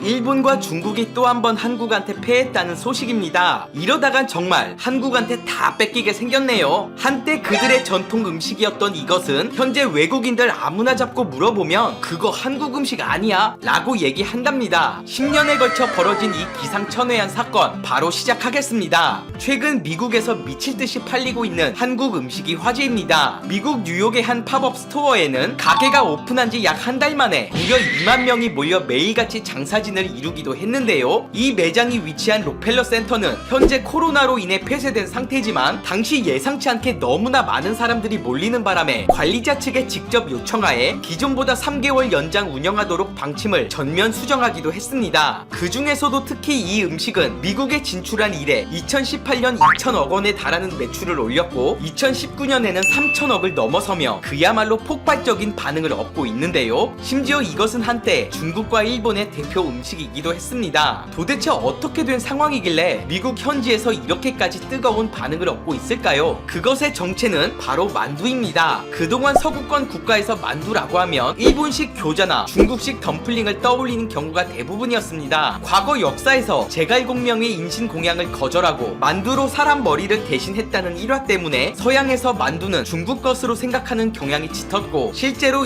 일본과 중국이 또 한 번 한국한테 패했다는 소식입니다. 이러다간 정말 한국한테 다 뺏기게 생겼네요. 한때 그들의 전통 음식이었던 이것은 현재 외국인들 아무나 잡고 물어보면 그거 한국 음식 아니야 라고 얘기한답니다. 10년에 걸쳐 벌어진 이 기상천외한 사건 바로 시작하겠습니다. 최근 미국에서 미칠듯이 팔리고 있는 한국 음식이 화제입니다. 미국 뉴욕의 한 팝업 스토어에는 가게가 오픈한 지 약 한 달 만에 무려 2만 명이 몰려 매일같이 장사진을 이루기도 했는데요. 이 매장이 위치한 록펠러 센터는 현재 코로나로 인해 폐쇄된 상태지만 당시 예상치 않게 너무나 많은 사람들이 몰리는 바람에 관리자 측에 직접 요청하에 기존보다 3개월 연장 운영하도록 방침을 전면 수정하기도 했습니다. 그 중에서도 특히 이 음식은 미국에 진출한 이래 2018년 2천억 원에 달하는 매출을 올렸고 2019년에는 3천억을 넘어서며 그야말로 폭발적인 반응을 얻고 있는데요. 심지어 이것은 한때 중국과 일본의 대표 음식이기도 했습니다. 도대체 어떻게 된 상황이길래 미국 현지에서 이렇게까지 뜨거운 반응을 얻고 있을까요? 그것의 정체는 바로 만두입니다. 그동안 서구권 국가에서 만두라고 하면 일본식 교자나 중국식 덤플링을 떠올리는 경우가 대부분이었습니다. 과거 역사에서 제갈공명의 인신공양을 거절하고 만두로 사람 머리를 대신했다는 일화 때문에 서양에서 만두는 중국 것으로 생각하는 경향이 짙었고 실제로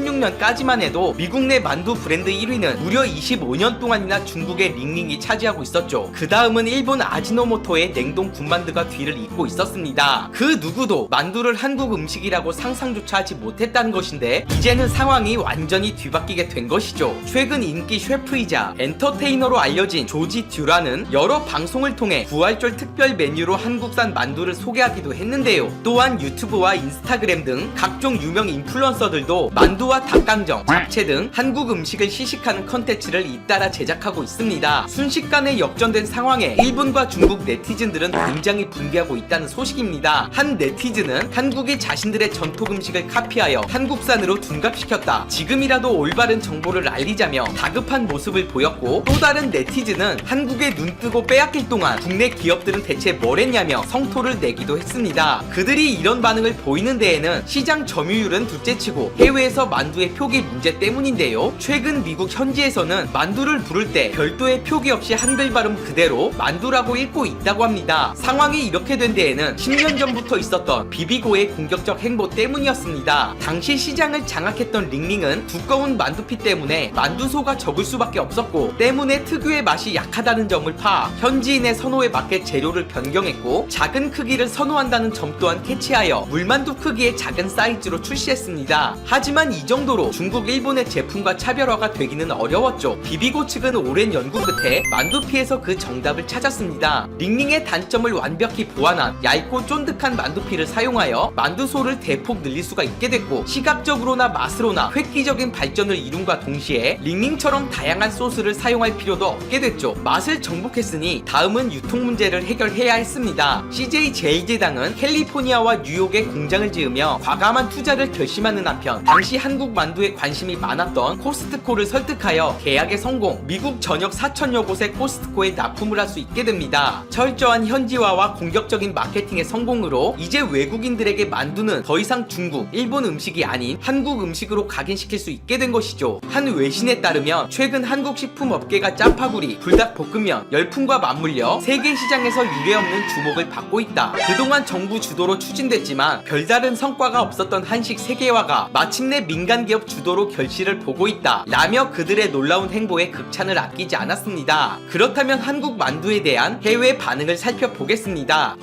2016년까지만 해도 미국 내 만두 브랜드 1위는 무려 25년 동안이나 중국의 링링이 차지하고 있었죠. 그 다음은 일본 아지노모토의 냉동 군만두가 뒤를 잇고 있었습니다. 그 누구도 만두를 한국 음식이라고 상상조차 하지 못했다는 것인데 이제는 상황이 완전히 뒤바뀌게 된 것이죠. 최근 인기 셰프이자 엔터테이너로 알려진 조지 듀라는 여러 방송을 통해 부활절 특별 메뉴로 한국산 만두를 소개하기도 했는데요. 또한 유튜브와 인스타그램 등 각종 유명 인플루언서들도 만두와 닭강정, 잡채 등 한국 음식을 시식하는 컨텐츠를 잇따라 제작하고 있습니다. 순식간에 역전된 상황에 일본과 중국 네티즌들은 굉장히 분개하고 있다는 소식입니다. 한 네티즌은 한국이 자신들의 전통 음식을 카피하여 한국산으로 둔갑시켰다. 지금이라도 올바른 정보를 알리자며 다급한 모습을 보였고 또 다른 네티즌은 한국에 눈뜨고 빼앗길 동안 국내 기업들은 대체 뭘 했냐며 성토를 내기도 했습니다. 그들이 이런 반응을 보이는 데에는 시장 점유율은 둘째치고 해외에서 만두의 표기 문제 때문인데요. 최근 미국 현지에서는 만두를 부를 때 별도의 표기 없이 한글 발음 그대로 만두라고 읽고 있다고 합니다. 상황이 이렇게 된 데에는 10년 전부터 있었던 비비고의 공격적 행보 때문이었습니다. 당시 시장을 장악했던 링링은 두꺼운 만두피 때문에 만두소가 적을 수밖에 없었고 때문에 특유의 맛이 약하다는 점을 파악, 현지인의 선호에 맞게 재료를 변경했고 작은 크기를 선호한다는 점 또한 캐치하여 물만두 크기의 작은 사이즈로 출시했습니다. 하지만 이 정도로 중국, 일본의 제품과 차별화가 되기는 어려웠죠. 비비고 측은 오랜 연구 끝에 만두피에서 그 정답을 찾았습니다. 링링의 단점을 완벽히 보완한 얇고 쫀득한 만두피를 사용하여 만두소를 대폭 늘릴 수가 있게 됐고 시각적으로나 맛으로나 획기적인 발전을 이룬과 동시에 링링처럼 다양한 소스를 사용할 필요도 없게 됐죠. 맛을 정복했으니 다음은 유통 문제를 해결해야 했습니다. CJ 제일제당은 캘리포니아와 뉴욕에 공장을 지으며 과감한 투자를 결심하는 한편 당시 한국 만두에 관심이 많았던 코스트코를 설득하여 계약에 성공, 미국 전역 4천여 곳의 코스트코에 납품을 할 수 있게 됩니다. 철저한 현지화와 공격적인 마케팅의 성공으로 이제 외국인들에게 만두는 더 이상 중국, 일본 음식이 아닌 한국 음식으로 각인시킬 수 있게 된 것이죠. 한 외신에 따르면 최근 한국 식품업계가 짜파구리, 불닭볶음면, 열풍과 맞물려 세계 시장에서 유례없는 주목을 받고 있다. 그동안 정부 주도로 추진됐지만 별다른 성과가 없었던 한식 세계화가 마침내 민간기업 주도로 결실을 보고 있다 라며 그들의 놀라운 행보에 극찬을 아끼지 않았습니다. 그렇다면 한국 만두에 대한 해외 반응을 살펴보겠습니다.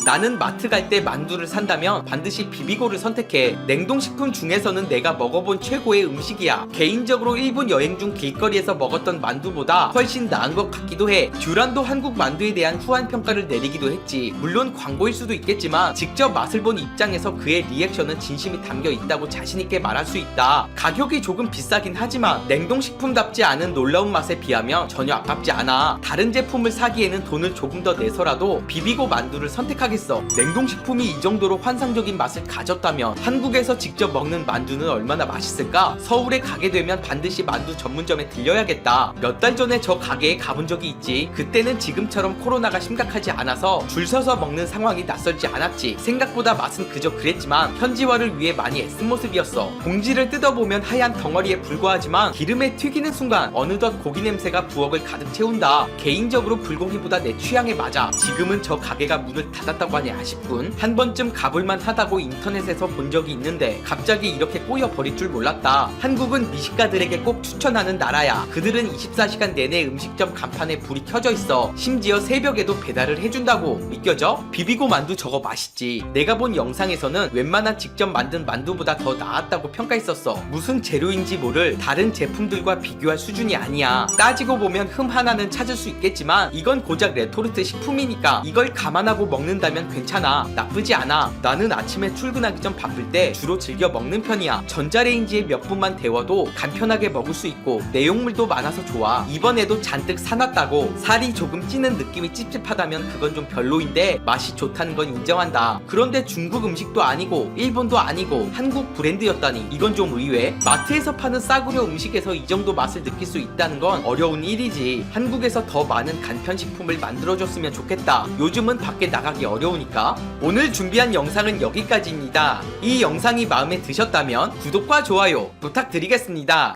나는 마트 갈 때 만두를 산다면 반드시 비비고를 선택해. 냉동식품 중에서는 내가 먹어본 최고의 음식이야. 개인적으로 일본 여행 중 길거리에서 먹었던 만두보다 훨씬 나은 것 같기도 해. 듀란도 한국 만두에 대한 후한 평가를 내리기도 했지. 물론 광고일 수도 있겠지만 직접 맛을 본 입장에서 그의 리액션은 진심이 담겨 있다고 자신있게 말할 수 있다. 가격이 조금 비싸긴 하지만 냉동식품답지 않은 놀라운 맛에 비하면 전혀 아깝지 않아. 다른 제품을 사기에는 돈을 조금 더 내서라도 비비고 만두를 선택하겠다. 생각하겠어. 냉동식품이 이 정도로 환상적인 맛을 가졌다면 한국에서 직접 먹는 만두는 얼마나 맛있을까? 서울에 가게 되면 반드시 만두 전문점에 들려야겠다. 몇 달 전에 저 가게에 가본 적이 있지. 그때는 지금처럼 코로나가 심각하지 않아서 줄 서서 먹는 상황이 낯설지 않았지. 생각보다 맛은 그저 그랬지만 현지화를 위해 많이 애쓴 모습이었어. 봉지를 뜯어보면 하얀 덩어리에 불과하지만 기름에 튀기는 순간 어느덧 고기 냄새가 부엌을 가득 채운다. 개인적으로 불고기보다 내 취향에 맞아. 지금은 저 가게가 문을 닫았다고 하니 아쉽군. 한 번쯤 가볼만 하다고 인터넷에서 본 적이 있는데 갑자기 이렇게 꼬여버릴 줄 몰랐다. 한국은 미식가들에게 꼭 추천하는 나라야. 그들은 24시간 내내 음식점 간판에 불이 켜져 있어. 심지어 새벽에도 배달을 해준다고. 믿겨져? 비비고 만두 저거 맛있지. 내가 본 영상에서는 웬만한 직접 만든 만두보다 더 나았다고 평가했었어. 무슨 재료인지 모를 다른 제품들과 비교할 수준이 아니야. 따지고 보면 흠 하나는 찾을 수 있겠지만 이건 고작 레토르트 식품이니까 이걸 감안하고 먹는다면 괜찮아. 나쁘지 않아. 나는 아침에 출근하기 전 바쁠 때 주로 즐겨 먹는 편이야. 전자레인지에 몇 분만 데워도 간편하게 먹을 수 있고 내용물도 많아서 좋아. 이번에도 잔뜩 사놨다고. 살이 조금 찌는 느낌이 찝찝하다면 그건 좀 별로인데 맛이 좋다는 건 인정한다. 그런데 중국 음식도 아니고 일본도 아니고 한국 브랜드였다니 이건 좀 의외. 마트에서 파는 싸구려 음식에서 이 정도 맛을 느낄 수 있다는 건 어려운 일이지. 한국에서 더 많은 간편식품을 만들어줬으면 좋겠다. 요즘은 밖에 나가기 어려우니까. 오늘 준비한 영상은 여기까지입니다. 이 영상이 마음에 드셨다면 구독과 좋아요 부탁드리겠습니다.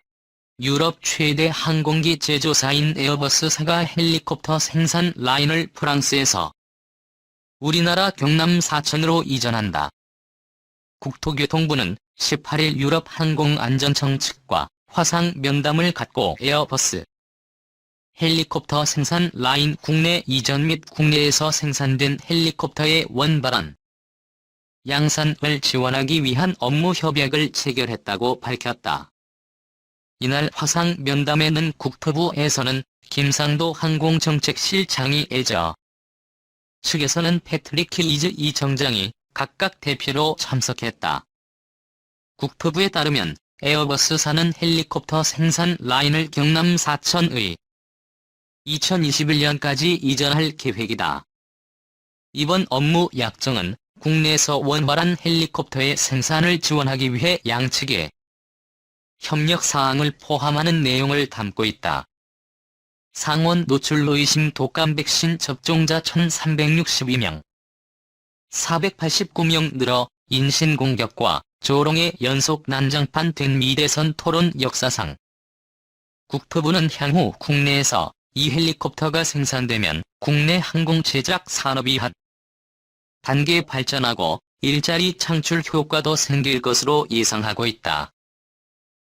유럽 최대 항공기 제조사인 에어버스사가 헬리콥터 생산 라인을 프랑스에서 우리나라 경남 사천으로 이전한다. 국토교통부는 18일 유럽 항공안전청 측과 화상 면담을 갖고 에어버스 헬리콥터 생산 라인 국내 이전 및 국내에서 생산된 헬리콥터의 원발원, 양산을 지원하기 위한 업무 협약을 체결했다고 밝혔다. 이날 화상 면담에는 국토부에서는 김상도 항공정책실장이 애저 측에서는 패트릭 킬리즈 이 정장이 각각 대표로 참석했다. 국토부에 따르면 에어버스사는 헬리콥터 생산 라인을 경남 사천의 2021년까지 이전할 계획이다. 이번 업무 약정은 국내에서 원활한 헬리콥터의 생산을 지원하기 위해 양측의 협력 사항을 포함하는 내용을 담고 있다. 상온 노출 의심 독감 백신 접종자 1362명, 489명 늘어 인신공격과 조롱의 연속 난장판 된 미대선 토론 역사상. 국토부는 향후 국내에서 이 헬리콥터가 생산되면 국내 항공 제작 산업이 한 단계 발전하고 일자리 창출 효과도 생길 것으로 예상하고 있다.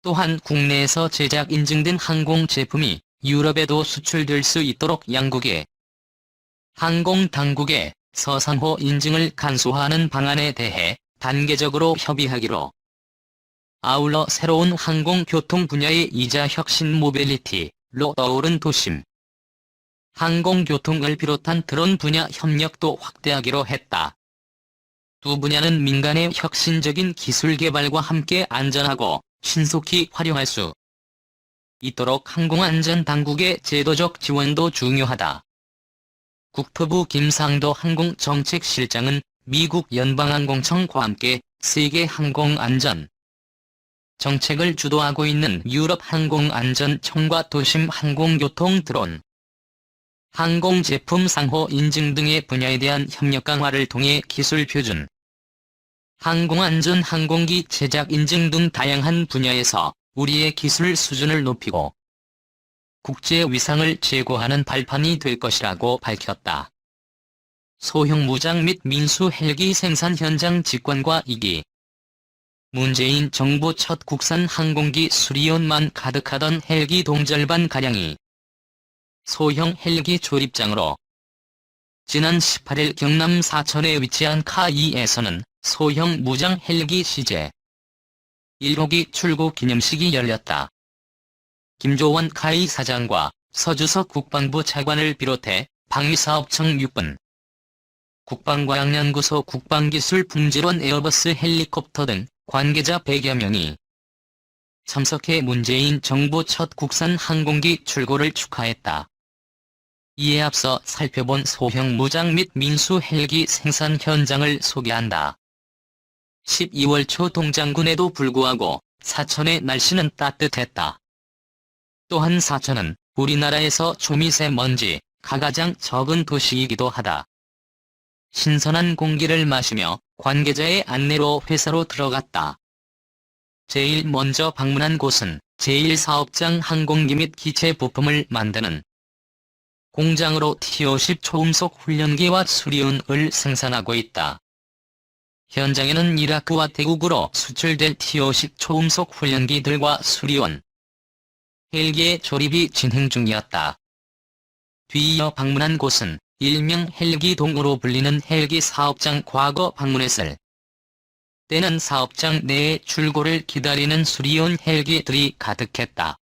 또한 국내에서 제작 인증된 항공 제품이 유럽에도 수출될 수 있도록 양국의 항공당국의 서상호 인증을 간소화하는 방안에 대해 단계적으로 협의하기로. 아울러 새로운 항공교통 분야의 이자 혁신 모빌리티로 떠오른 도심, 항공교통을 비롯한 드론 분야 협력도 확대하기로 했다. 두 분야는 민간의 혁신적인 기술 개발과 함께 안전하고 신속히 활용할 수 있도록 항공안전당국의 제도적 지원도 중요하다. 국토부 김상도 항공정책실장은 미국 연방항공청과 함께 세계 항공안전 정책을 주도하고 있는 유럽 항공안전청과 도심 항공교통 드론, 항공제품 상호 인증 등의 분야에 대한 협력 강화를 통해 기술 표준, 항공안전 항공기 제작 인증 등 다양한 분야에서 우리의 기술 수준을 높이고 국제 위상을 제고하는 발판이 될 것이라고 밝혔다. 소형 무장 및 민수 헬기 생산 현장 직관과 2기. 문재인 정부 첫 국산 항공기 수리온만 가득하던 헬기 동절반가량이 소형 헬기 조립장으로. 지난 18일 경남 사천에 위치한 카2에서는 소형 무장 헬기 시제 1호기 출고 기념식이 열렸다. 김조원 카2 사장과 서주석 국방부 차관을 비롯해 방위사업청 6분, 국방과학연구소 국방기술품질원 에어버스 헬리콥터 등 관계자 100여 명이 참석해 문재인 정부 첫 국산 항공기 출고를 축하했다. 이에 앞서 살펴본 소형 무장 및 민수 헬기 생산 현장을 소개한다. 12월 초 동장군에도 불구하고 사천의 날씨는 따뜻했다. 또한 사천은 우리나라에서 초미세먼지가 가장 적은 도시이기도 하다. 신선한 공기를 마시며 관계자의 안내로 회사로 들어갔다. 제일 먼저 방문한 곳은 제1사업장 항공기 및 기체 부품을 만드는 공장으로 T-50 초음속 훈련기와 수리온을 생산하고 있다. 현장에는 이라크와 태국으로 수출될 T-50 초음속 훈련기들과 수리온, 헬기의 조립이 진행 중이었다. 뒤이어 방문한 곳은 일명 헬기동으로 불리는 헬기 사업장. 과거 방문했을 때는 사업장 내에 출고를 기다리는 수리온 헬기들이 가득했다.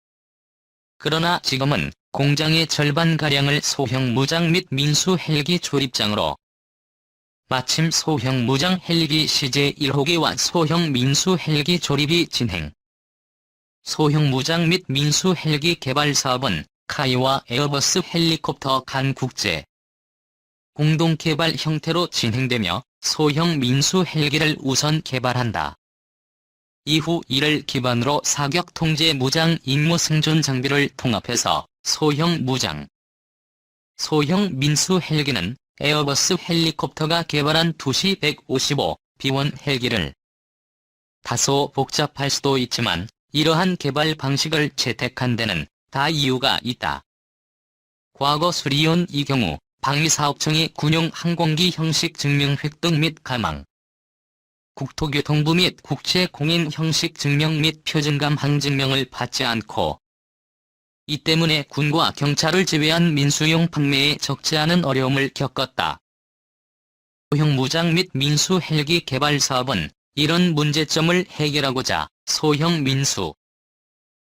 그러나 지금은 공장의 절반가량을 소형 무장 및 민수 헬기 조립장으로, 마침 소형 무장 헬기 CJ1호기와 소형 민수 헬기 조립이 진행. 소형 무장 및 민수 헬기 개발 사업은 카이와 에어버스 헬리콥터 간 국제 공동 개발 형태로 진행되며 소형 민수 헬기를 우선 개발한다. 이후 이를 기반으로 사격 통제 무장 임무 생존 장비를 통합해서 소형 무장, 소형 민수 헬기는 에어버스 헬리콥터가 개발한 2C-155 B1 헬기를, 다소 복잡할 수도 있지만 이러한 개발 방식을 채택한 데는 다 이유가 있다. 과거 수리온 이 경우 방위사업청이 군용 항공기 형식 증명 획득 및 가망, 국토교통부 및 국제공인 형식 증명 및 표준감 항증명을 받지 않고, 이 때문에 군과 경찰을 제외한 민수용 판매에 적지 않은 어려움을 겪었다. 소형 무장 및 민수 헬기 개발 사업은 이런 문제점을 해결하고자 소형 민수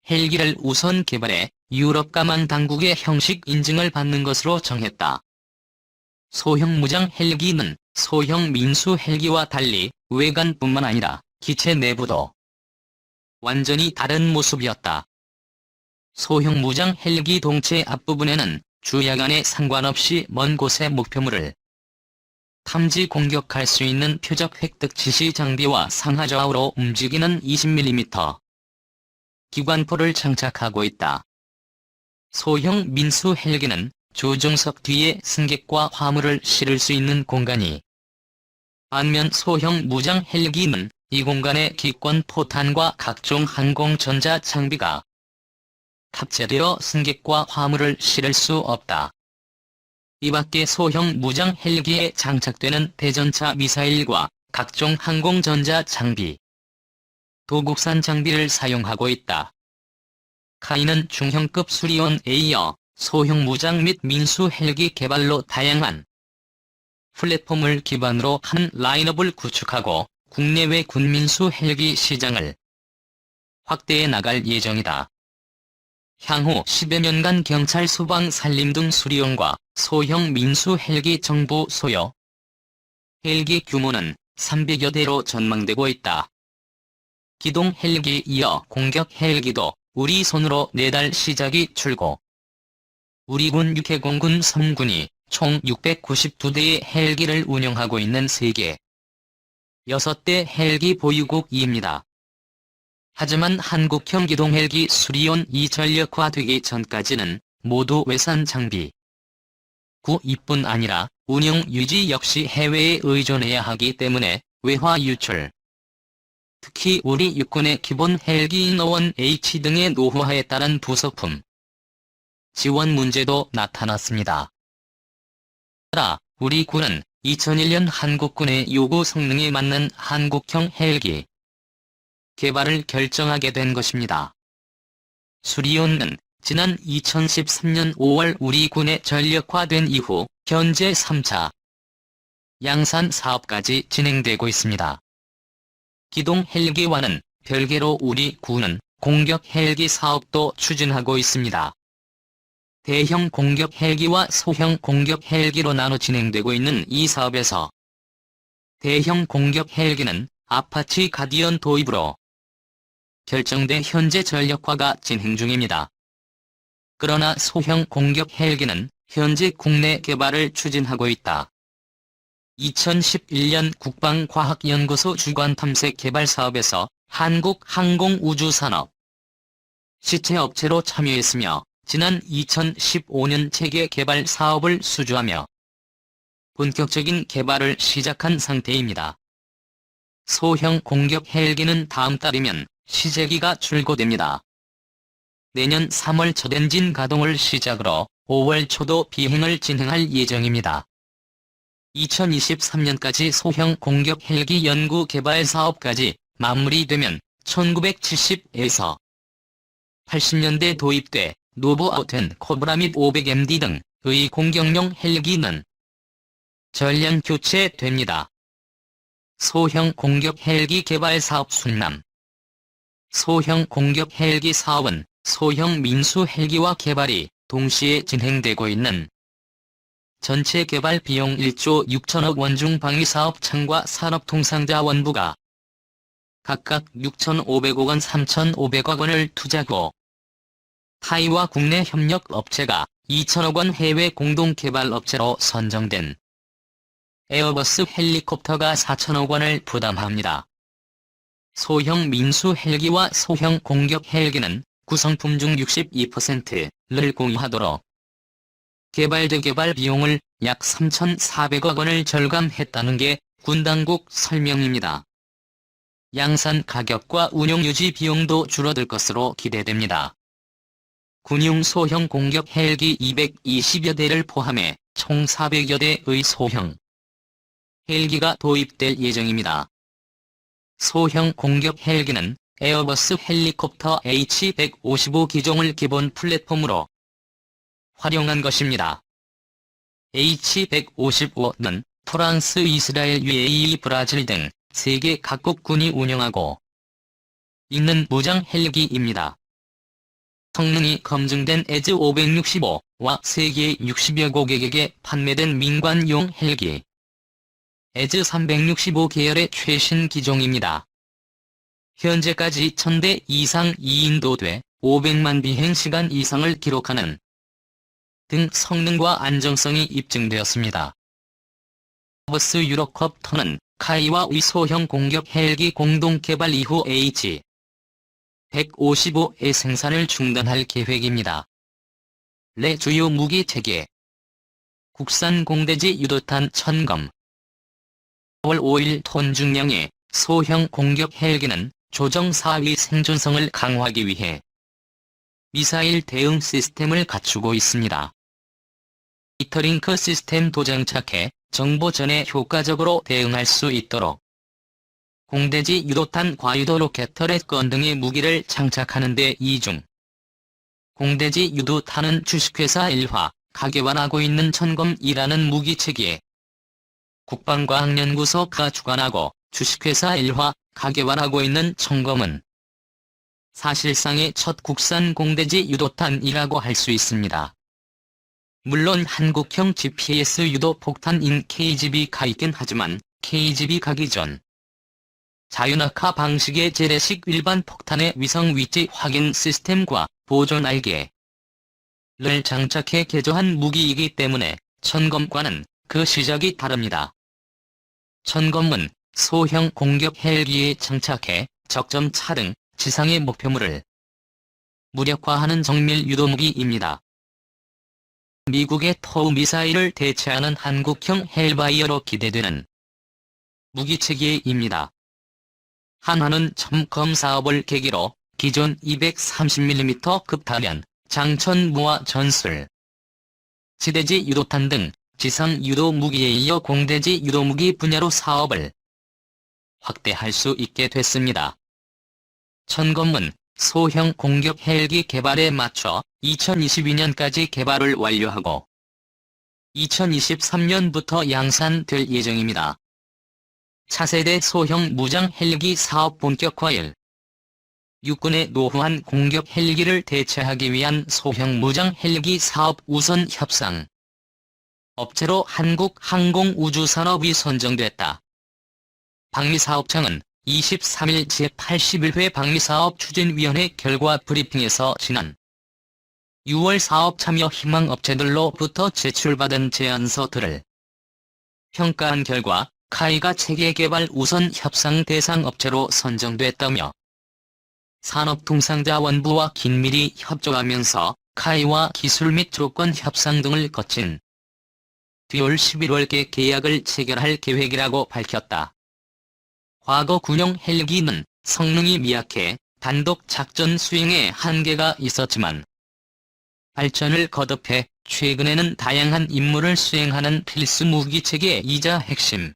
헬기를 우선 개발해 유럽 가만 당국의 형식 인증을 받는 것으로 정했다. 소형 무장 헬기는 소형 민수 헬기와 달리 외관뿐만 아니라 기체 내부도 완전히 다른 모습이었다. 소형 무장 헬기 동체 앞부분에는 주야간에 상관없이 먼 곳의 목표물을 탐지 공격할 수 있는 표적 획득 지시 장비와 상하좌우로 움직이는 20mm 기관포를 장착하고 있다. 소형 민수 헬기는 조종석 뒤에 승객과 화물을 실을 수 있는 공간이, 반면 소형 무장 헬기는 이 공간에 기권 포탄과 각종 항공 전자 장비가 탑재되어 승객과 화물을 실을 수 없다. 이밖에 소형 무장 헬기에 장착되는 대전차 미사일과 각종 항공 전자 장비, 도국산 장비를 사용하고 있다. 카이는 중형급 수리온에 이어 소형 무장 및 민수 헬기 개발로 다양한 플랫폼을 기반으로 한 라인업을 구축하고 국내외 군민수 헬기 시장을 확대해 나갈 예정이다. 향후 10여 년간 경찰, 소방, 산림 등 수리용과 소형 민수 헬기 정부 소요 헬기 규모는 300여 대로 전망되고 있다. 기동 헬기 이어 공격 헬기도 우리 손으로 내달 시작이 출고. 우리 군 육해공군 3군이 총 692대의 헬기를 운영하고 있는 세계 6대 헬기 보유국입니다. 하지만 한국형 기동 헬기 수리온이 전력화되기 전까지는 모두 외산 장비 구입뿐 아니라 운영 유지 역시 해외에 의존해야 하기 때문에 외화 유출, 특히 우리 육군의 기본 헬기 인어원 H 등의 노후화에 따른 부속품 지원 문제도 나타났습니다. 따라 우리 군은 2001년 한국군의 요구 성능에 맞는 한국형 헬기 개발을 결정하게 된 것입니다. 수리온은 지난 2013년 5월 우리 군에 전력화된 이후 현재 3차 양산 사업까지 진행되고 있습니다. 기동 헬기와는 별개로 우리 군은 공격 헬기 사업도 추진하고 있습니다. 대형 공격 헬기와 소형 공격 헬기로 나눠 진행되고 있는 이 사업에서 대형 공격 헬기는 아파치 가디언 도입으로 결정돼 현재 전력화가 진행 중입니다. 그러나 소형 공격 헬기는 현재 국내 개발을 추진하고 있다. 2011년 국방과학연구소 주관탐색 개발 사업에서 한국항공우주산업 시체업체로 참여했으며 지난 2015년 체계 개발 사업을 수주하며 본격적인 개발을 시작한 상태입니다. 소형 공격 헬기는 다음 달이면 시제기가 출고됩니다. 내년 3월 첫 엔진 가동을 시작으로 5월 초도 비행을 진행할 예정입니다. 2023년까지 소형 공격 헬기 연구 개발 사업까지 마무리되면 1970에서 80년대 도입돼 노브아웃된 코브라 및 500MD 등의 공격용 헬기는 전량 교체됩니다. 소형 공격 헬기 개발 사업 순남. 소형 공격 헬기 사업은 소형 민수 헬기와 개발이 동시에 진행되고 있는 전체 개발 비용 1조 6천억 원 중 방위사업청과 산업통상자원부가 각각 6,500억 원, 3,500억 원을 투자하고 타이와 국내 협력 업체가 2천억 원 해외 공동 개발 업체로 선정된 에어버스 헬리콥터가 4천억 원을 부담합니다. 소형 민수 헬기와 소형 공격 헬기는 구성품 중 62%를 공유하도록 개발 비용을 약 3,400억 원을 절감했다는 게 군 당국 설명입니다. 양산 가격과 운용 유지 비용도 줄어들 것으로 기대됩니다. 군용 소형 공격 헬기 220여 대를 포함해 총 400여 대의 소형 헬기가 도입될 예정입니다. 소형 공격 헬기는 에어버스 헬리콥터 H155 기종을 기본 플랫폼으로 활용한 것입니다. H155는 프랑스, 이스라엘, UAE, 브라질 등 세계 각국 군이 운영하고 있는 무장 헬기입니다. 성능이 검증된 에즈 565와 세계 60여 고객에게 판매된 민관용 헬기 에즈 365 계열의 최신 기종입니다. 현재까지 1000대 이상 이인도돼 500만 비행시간 이상을 기록하는 등 성능과 안정성이 입증되었습니다. 버스 유로콥터는 카이와 위 소형 공격 헬기 공동 개발 이후 H155의 생산을 중단할 계획입니다. 내 주요 무기 체계 국산 공대지 유도탄 천검 4월 5일 톤 중량의 소형 공격 헬기는 조정 4위 생존성을 강화하기 위해 미사일 대응 시스템을 갖추고 있습니다. 히터링크 시스템도 장착해 정보 전에 효과적으로 대응할 수 있도록 공대지 유도탄 과유도 로켓 터렛 건 등의 무기를 장착하는 데 이중. 공대지 유도탄은 주식회사 일화가 개발하고 있는 천검이라는 무기체계 국방과학연구소가 주관하고 주식회사 일화가 개발하고 있는 천검은 사실상의 첫 국산 공대지 유도탄이라고 할 수 있습니다. 물론 한국형 GPS 유도 폭탄인 KGB가 있긴 하지만 KGB 가기 전 자유낙하 방식의 재래식 일반 폭탄의 위성 위치 확인 시스템과 보조 날개를 장착해 개조한 무기이기 때문에 천검과는 그 시작이 다릅니다. 천검은 소형 공격 헬기에 장착해 적점차 등 지상의 목표물을 무력화하는 정밀 유도무기입니다. 미국의 토우 미사일을 대체하는 한국형 헬바이어로 기대되는 무기체계입니다. 한화는 첨검 사업을 계기로 기존 230mm 급탄련, 장천무화 전술, 지대지 유도탄 등 지상 유도 무기에 이어 공대지 유도무기 분야로 사업을 확대할 수 있게 됐습니다. 천검은 소형 공격 헬기 개발에 맞춰 2022년까지 개발을 완료하고 2023년부터 양산될 예정입니다. 차세대 소형 무장 헬기 사업 본격화일 육군의 노후한 공격 헬기를 대체하기 위한 소형 무장 헬기 사업 우선 협상 업체로 한국항공우주산업이 선정됐다. 방위사업청은 23일 제81회 방위사업 추진위원회 결과 브리핑에서 지난 6월 사업 참여 희망 업체들로부터 제출받은 제안서들을 평가한 결과 카이가 체계 개발 우선 협상 대상 업체로 선정됐다며 산업통상자원부와 긴밀히 협조하면서 카이와 기술 및 조건 협상 등을 거친 뒤 올 11월께 계약을 체결할 계획이라고 밝혔다. 과거 군용 헬기는 성능이 미약해 단독 작전 수행에 한계가 있었지만 발전을 거듭해 최근에는 다양한 임무를 수행하는 필수 무기체계이자 핵심